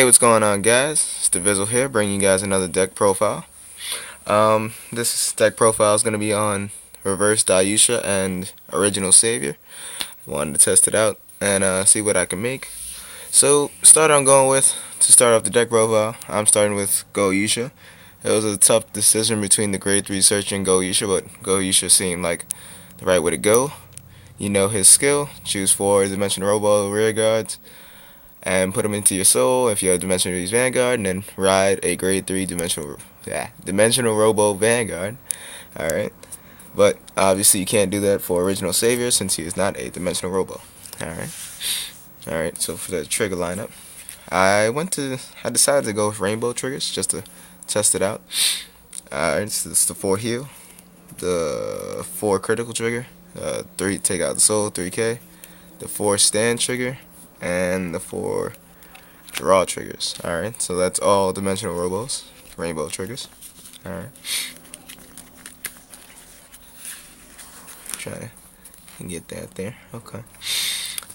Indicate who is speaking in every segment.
Speaker 1: Hey, what's going on, guys? It's Dvzl here, bringing you guys another deck profile. This deck profile is going to be on Reverse daiyusha and Original Savior. Wanted to test it out and see what I can make. So, I'm going with, to start off the deck profile, I'm starting with daiyusha. It was a tough decision between the grade 3 search and daiyusha, but daiyusha seemed like the right way to go. You know his skill, choose 4 dimensional robo rear guards and put them into your soul if you have Dimensional Reach Vanguard, and then ride a grade 3 dimensional Robo Vanguard. Alright. But obviously you can't do that for Original Savior since he is not a dimensional Robo. Alright, so for the trigger lineup, I decided to go with rainbow triggers just to test it out. Alright, so it's the 4 heal, the 4 critical trigger, 3 take out the soul, 3k, the 4 stand trigger, and the 4 draw triggers. Alright, so that's all dimensional robos, rainbow triggers. Alright. Try to get that there. Okay.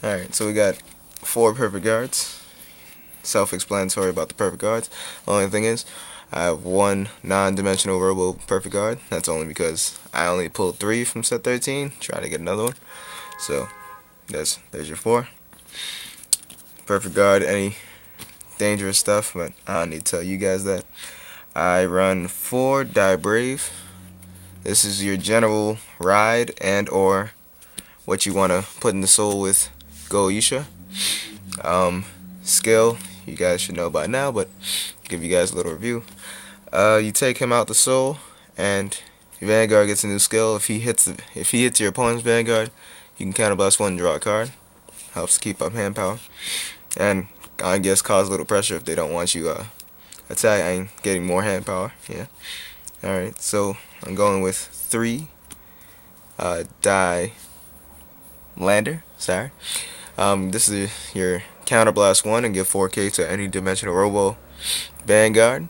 Speaker 1: Alright, so we got 4 perfect guards. Self-explanatory about the perfect guards. Only thing is, I have 1 non-dimensional robo perfect guard. That's only because I only pulled 3 from set 13. Try to get another one. So, there's your 4. Perfect guard, any dangerous stuff, but I don't need to tell you guys that. I run 4 Die Brave. This is your general ride and or what you want to put in the soul with daiyusha. Skill, you guys should know by now, but I'll give you guys a little review. You take him out the soul, and your Vanguard gets a new skill. If he hits your opponent's Vanguard, you can counterblast 1 and draw a card. Helps keep up hand power, and I guess cause a little pressure if they don't want you attacking, getting more hand power. Yeah. Alright, so I'm going with 3 die lander. Sorry. This is your counterblast 1 and give 4k to any dimensional robo Vanguard.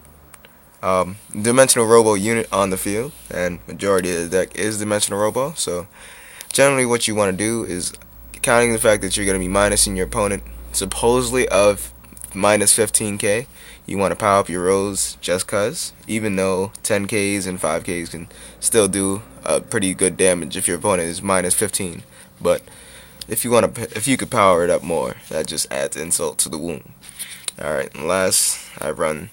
Speaker 1: Dimensional robo unit on the field, and majority of the deck is dimensional robo. So generally, what you want to do is counting the fact that you're going to be minusing your opponent supposedly of minus 15k. You want to power up your rolls just cause, even though 10ks and 5ks can still do pretty good damage if your opponent is minus 15. But if you could power it up more, that just adds insult to the wound. Alright, and last, I run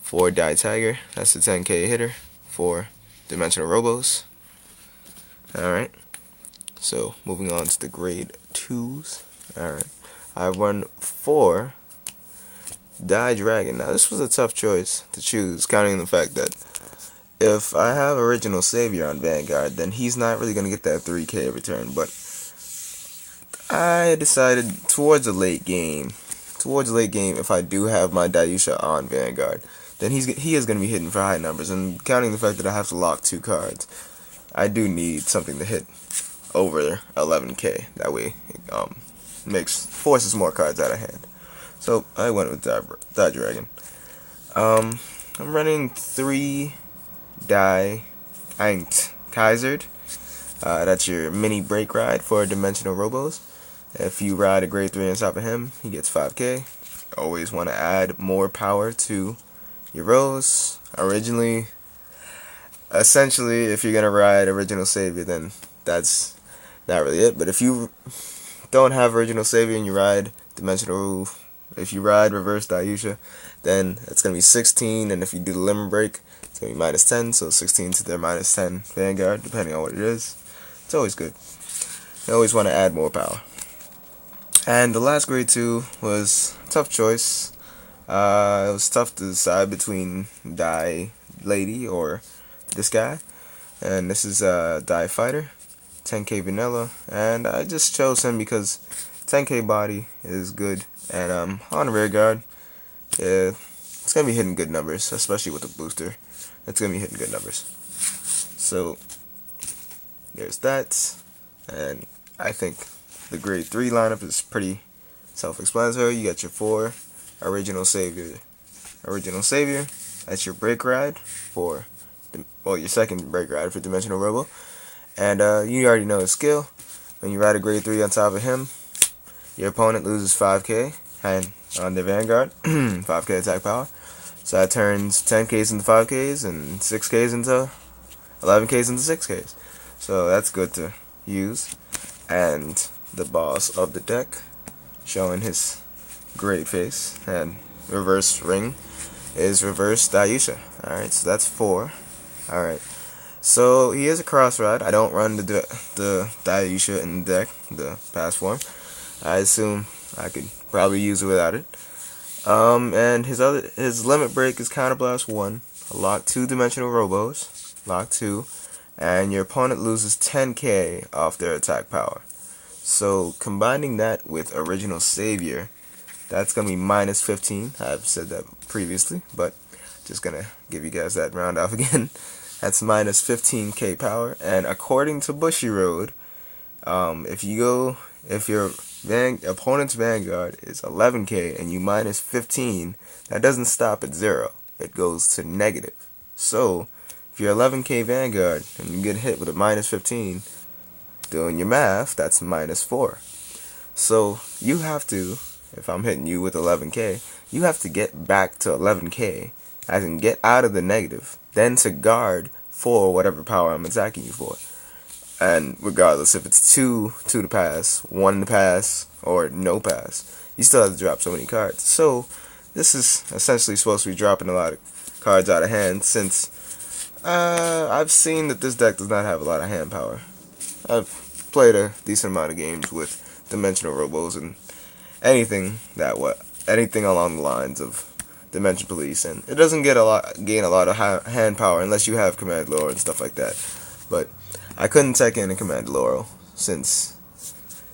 Speaker 1: 4 Die Tiger. That's the 10k hitter for dimensional robos. Alright, so moving on to the grade 2s. Alright, I run 4 Die Dragon. Now this was a tough choice to choose, counting the fact that if I have Original Savior on Vanguard, then he's not really going to get that 3k every turn. But I decided towards the late game, if I do have my daiyusha on Vanguard, then he is going to be hitting for high numbers. And counting the fact that I have to lock 2 cards, I do need something to hit over 11k. That way it forces more cards out of hand. So I went with Die Dragon. I'm running 3 Die Kaisered. That's your mini break ride for dimensional robos. If you ride a grade 3 on top of him, he gets 5k. Always want to add more power to your rolls. Essentially, if you're gonna ride Original Savior, then that's not really it. But if you don't have Original Savior and you ride if you ride Reverse daiyusha, then it's going to be 16, and if you do the limit break, it's going to be minus 10, so 16 to their minus 10 Vanguard, depending on what it is. It's always good. You always want to add more power. And the last grade 2 was a tough choice. It was tough to decide between Die Lady or this guy. And this is Die Fighter, 10k vanilla, and I just chose him because 10k body is good, and on the rear guard, it's going to be hitting good numbers, especially with the booster. It's going to be hitting good numbers. So, there's that, and I think the grade 3 lineup is pretty self-explanatory. You got your 4 Original Savior. That's your break ride for, your second break ride for Dimensional Robo. And you already know his skill. When you ride a grade 3 on top of him, your opponent loses 5k, and on their Vanguard, 5k attack power. So that turns 10Ks into 5Ks and 6Ks into 11Ks into 6Ks. So that's good to use. And the boss of the deck, showing his great face, and reverse ring is reverse daiyusha. Alright, so that's 4. Alright. So he is a cross rod. I don't run the daiyusha in the deck, the pass form. I assume I could probably use it without it. And his limit break is Counterblast 1, lock 2 dimensional robos, lock 2, and your opponent loses 10k off their attack power. So combining that with Original Savior, that's gonna be minus 15. I've said that previously, but just gonna give you guys that round off again. That's minus 15k power, and according to Bushiroad, if your opponent's Vanguard is 11k and you minus 15, that doesn't stop at 0. It goes to negative. So, if you're 11k Vanguard and you get hit with a minus 15, doing your math, that's minus 4. So, you have to, if I'm hitting you with 11k, you have to get back to 11k, as in get out of the negative, then to guard for whatever power I'm attacking you for. And regardless if it's 2 to pass, 1 to pass, or no pass, you still have to drop so many cards. So this is essentially supposed to be dropping a lot of cards out of hand, since I've seen that this deck does not have a lot of hand power. I've played a decent amount of games with Dimensional Robos and anything along the lines of Dimension Police, and it doesn't gain a lot of hand power unless you have Command Lore and stuff like that. But I couldn't tech in a Command Lore since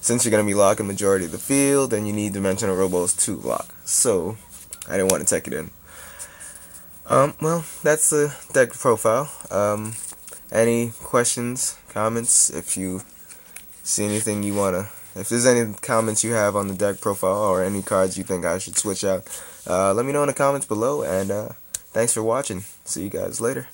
Speaker 1: you're gonna be locking majority of the field, and you need Dimensional Robos to lock. So I didn't want to tech it in. Well, that's the deck profile. Any questions, comments? If you see anything you wanna, if there's any comments you have on the deck profile or any cards you think I should switch out, let me know in the comments below. And thanks for watching. See you guys later.